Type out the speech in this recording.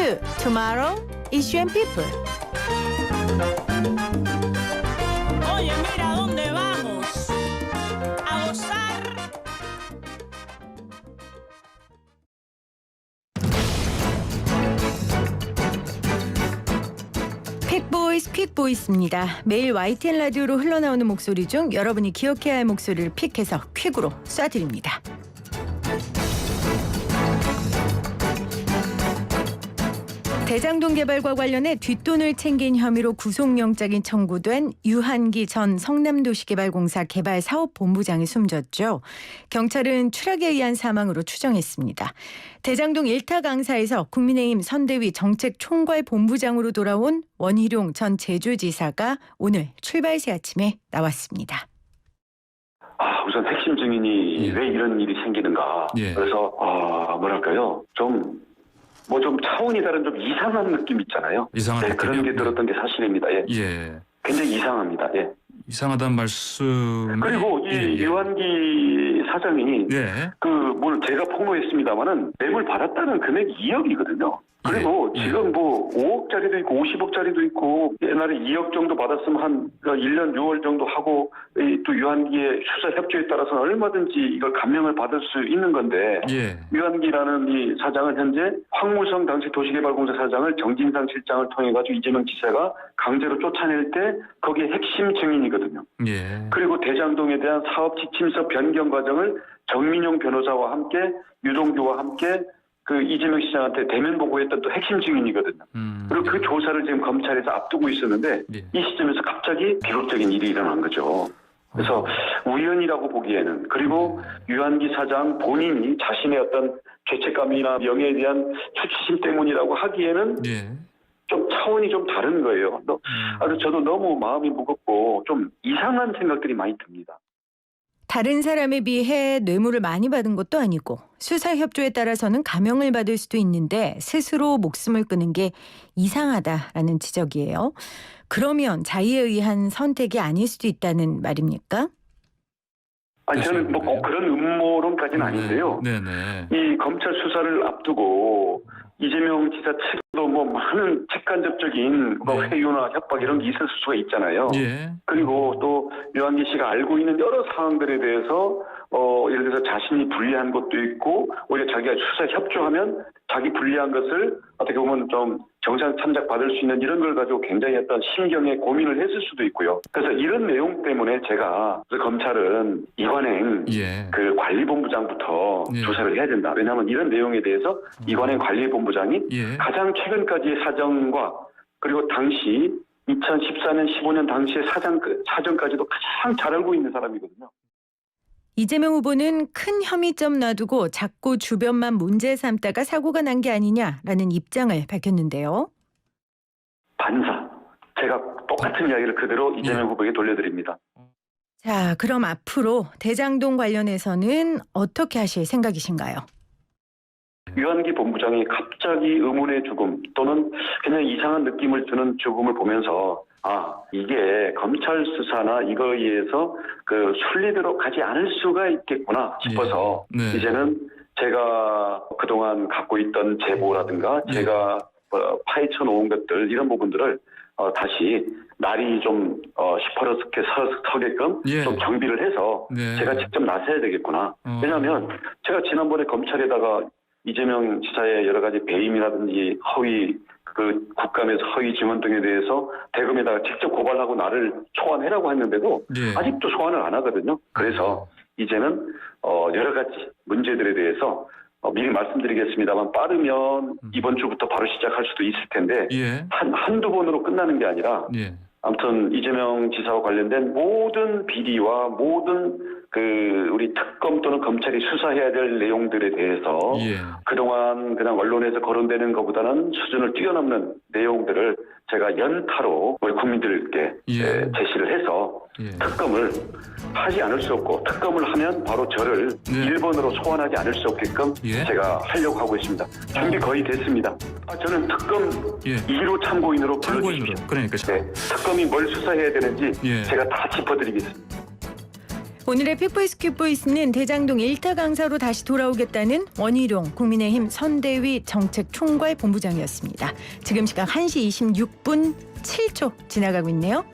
to Tomorrow Issue and People. Oye, mira dónde vamos a gozar. 퀵보이스입니다. 매일 YTN 라디오로 흘러나오는 목소리 중 여러분이 기억해야 할 목소리를 픽해서 퀵으로 쏴드립니다. 대장동 개발과 관련해 뒷돈을 챙긴 혐의로 구속영장이 청구된 유한기 전 성남도시개발공사 개발사업본부장이 숨졌죠. 경찰은 추락에 의한 사망으로 추정했습니다. 대장동 일타 강사에서 국민의힘 선대위 정책총괄본부장으로 돌아온 원희룡 전 제주지사가 오늘 출발새 아침에 나왔습니다. 우선 핵심 증인이 왜 이런 일이 생기는가. 그래서 뭐랄까요, 좀 차원이 다른 좀 이상한 느낌 있잖아요. 이상한 느낌. 그런 게 들었던 게 사실입니다. 굉장히 이상합니다. 이상하다는 말씀. 그리고 이 유한기 사장이 제가 폭로했습니다마는 뇌물 받았다는 금액이 2억이거든요. 그리고 지금 5억짜리도 있고 50억짜리도 있고 옛날에 2억 정도 받았으면 한 1년 6월 정도 하고 또 유한기의 수사 협조에 따라서는 얼마든지 이걸 감명을 받을 수 있는 건데 유한기라는 이 사장은 현재 황무성 당시 도시개발공사 사장을 정진상 실장을 통해 가지고 이재명 지사가 강제로 쫓아낼 때 거기에 핵심 증인이거든요. 그리고 대장동에 대한 사업 지침서 변경 과정을 정민용 변호사와 함께 유동규와 함께 그 이재명 시장한테 대면 보고했던 또 핵심 증인이거든요. 그리고 그 조사를 지금 검찰에서 앞두고 있었는데 이 시점에서 갑자기 비극적인 일이 일어난 거죠. 그래서 우연이라고 보기에는, 그리고 유한기 사장 본인이 자신의 어떤 죄책감이나 명예에 대한 수치심 때문이라고 하기에는 좀 차원이 좀 다른 거예요. 저도 너무 마음이 무겁고 좀 이상한 생각들이 많이 듭니다. 다른 사람에 비해 뇌물을 많이 받은 것도 아니고 수사 협조에 따라서는 감형을 받을 수도 있는데 스스로 목숨을 끊은 게 이상하다라는 지적이에요. 그러면 자의에 의한 선택이 아닐 수도 있다는 말입니까? 저는 꼭 그런 음모론까지는 아닌데요. 이 검찰 수사를 앞두고 이재명 지사 측도 많은 직간접적인 회유나 협박 이런 게 있을 수가 있잖아요. 그리고 또 유한기 씨가 알고 있는 여러 사항들에 대해서 예를 들어서 자신이 불리한 것도 있고 오히려 자기가 수사에 협조하면 자기 불리한 것을 어떻게 보면 좀 정상 참작 받을 수 있는 이런 걸 가지고 굉장히 어떤 심경에 고민을 했을 수도 있고요. 그래서 이런 내용 때문에 제가 검찰은 이관행 그 관리본부장부터 조사를 해야 된다. 왜냐하면 이런 내용에 대해서 이관행 관리본부장이 가장 최근까지의 사정과 그리고 당시 2014년 15년 당시의 사정까지도 가장 잘 알고 있는 사람이거든요. 이재명 후보는 큰 혐의점 놔두고 자꾸 주변만 문제 삼다가 사고가 난 게 아니냐라는 입장을 밝혔는데요. 반사. 제가 똑같은 이야기를 그대로 이재명 후보에게 돌려드립니다. 자, 그럼 앞으로 대장동 관련해서는 어떻게 하실 생각이신가요? 유한기 본부장이 갑자기 의문의 죽음 또는 그냥 이상한 느낌을 주는 죽음을 보면서 이게 검찰 수사나 이거에 의해서 그 순리대로 가지 않을 수가 있겠구나 싶어서 이제는 제가 그동안 갖고 있던 제보라든가 제가 파헤쳐 놓은 것들 이런 부분들을 다시 날이 좀 시퍼렇게 서게끔 좀 정비를 해서 제가 직접 나서야 되겠구나. 왜냐하면 제가 지난번에 검찰에다가 이재명 지사의 여러 가지 배임이라든지 허위 그 국감에서 허위 증언 등에 대해서 대검에다가 직접 고발하고 나를 소환해라고 했는데도 아직도 소환을 안 하거든요. 그래서 이제는 여러 가지 문제들에 대해서 미리 말씀드리겠습니다만 빠르면 이번 주부터 바로 시작할 수도 있을 텐데 한두 번으로 끝나는 게 아니라 아무튼 이재명 지사와 관련된 모든 비리와 모든 우리 특검 또는 검찰이 수사해야 될 내용들에 대해서 그동안 그냥 언론에서 거론되는 것보다는 수준을 뛰어넘는 내용들을 제가 연타로 우리 국민들께 제시를 해서 특검을 하지 않을 수 없고 특검을 하면 바로 저를 1번으로 소환하지 않을 수 없게끔 제가 하려고 하고 있습니다. 준비 거의 됐습니다. 저는 특검 2호 참고인으로 불러주십시오. 그러니까 특검이 뭘 수사해야 되는지 제가 다 짚어드리겠습니다. 오늘의 픽보이스 큐보이스는 대장동 1타 강사로 다시 돌아오겠다는 원희룡 국민의힘 선대위 정책총괄 본부장이었습니다. 지금 시각 1시 26분 7초 지나가고 있네요.